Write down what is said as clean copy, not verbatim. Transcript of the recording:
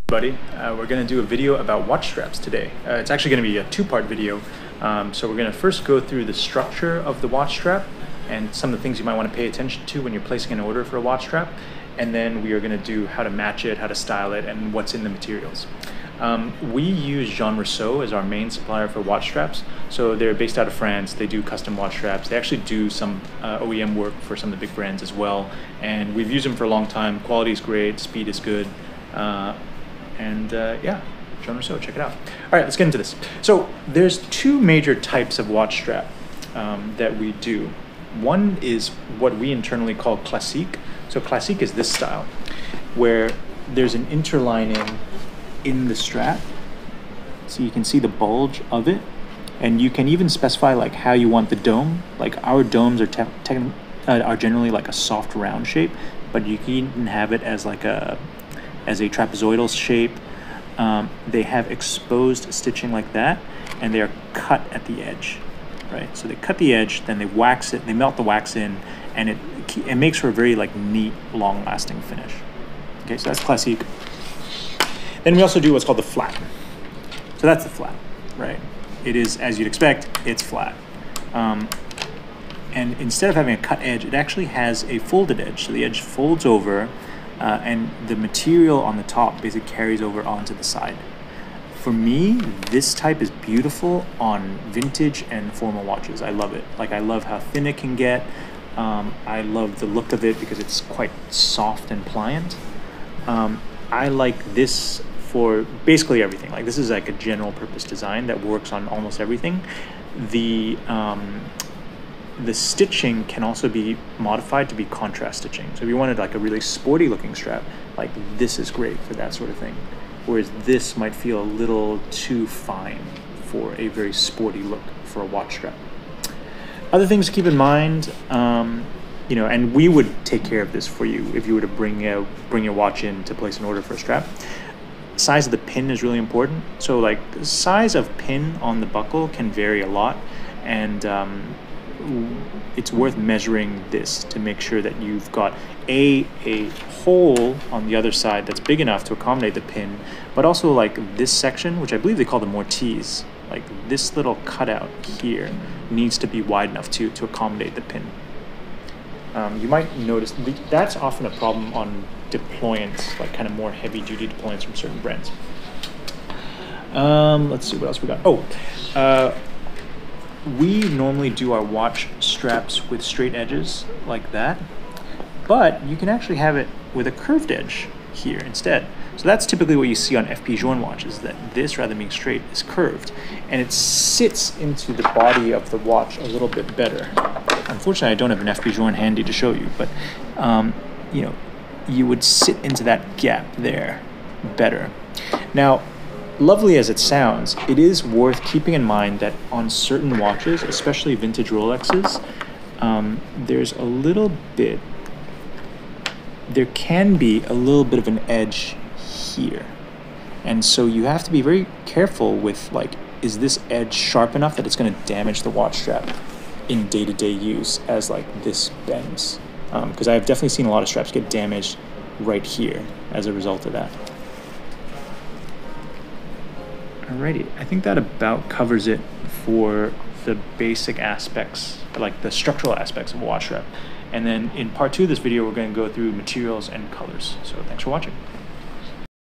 Buddy, we're going to do a video about watch straps today. It's actually going to be a two-part video. So we're going to first go through the structure of the watch strap and some of the things you might want to pay attention to when you're placing an order for a watch strap. And then we are going to do how to match it, how to style it, and what's in the materials. We use Jean Rousseau as our main supplier for watch straps. So they're based out of France. They do custom watch straps. They actually do some OEM work for some of the big brands as well. And we've used them for a long time. Quality is great, speed is good. Yeah, Cho and Alan See, check it out. All right, let's get into this. So there's two major types of watch strap that we do. One is what we internally call classique. So classique is this style, where there's an interlining in the strap. So you can see the bulge of it, and you can even specify like how you want the dome. Like our domes are generally like a soft round shape, but you can even have it as like a trapezoidal shape. They have exposed stitching like that, and they are cut at the edge, right? So they cut the edge, then they wax it, they melt the wax in, and it makes for a very like neat, long-lasting finish. Okay, so that's classique. Then we also do what's called the flat. So that's the flat, right? It is, as you'd expect, it's flat. And instead of having a cut edge, it actually has a folded edge. So the edge folds over, and the material on the top basically carries over onto the side. For me, this type is beautiful on vintage and formal watches. I love it. Like, I love how thin it can get. I love the look of it because it's quite soft and pliant. I like this for basically everything. Like, this is like a general purpose design that works on almost everything. The stitching can also be modified to be contrast stitching. So if you wanted like a really sporty looking strap, like this is great for that sort of thing. Whereas this might feel a little too fine for a very sporty look for a watch strap. Other things to keep in mind, and we would take care of this for you if you were to bring your watch in to place an order for a strap. Size of the pin is really important. So like the size of pin on the buckle can vary a lot, and it's worth measuring this to make sure that you've got a hole on the other side that's big enough to accommodate the pin, but also like this section, which I believe they call the mortise, like this little cutout here needs to be wide enough to accommodate the pin. You might notice that's often a problem on deployants, like kind of more heavy duty deployants from certain brands. Let's see what else we got. We normally do our watch straps with straight edges like that, but you can actually have it with a curved edge here instead. So that's typically what you see on FP Journe watches, that this, rather than being straight, is curved, and it sits into the body of the watch a little bit better. Unfortunately, I don't have an FP Journe handy to show you, but you would sit into that gap there better. Now, lovely as it sounds, it is worth keeping in mind that on certain watches, especially vintage Rolexes, there can be a little bit of an edge here. And so you have to be very careful with, like, is this edge sharp enough that it's going to damage the watch strap in day-to-day use as like this bends? Because I've definitely seen a lot of straps get damaged right here as a result of that. Alrighty, I think that about covers it for the basic aspects, like the structural aspects of a watch strap. And then in part 2 of this video, we're going to go through materials and colors. So thanks for watching.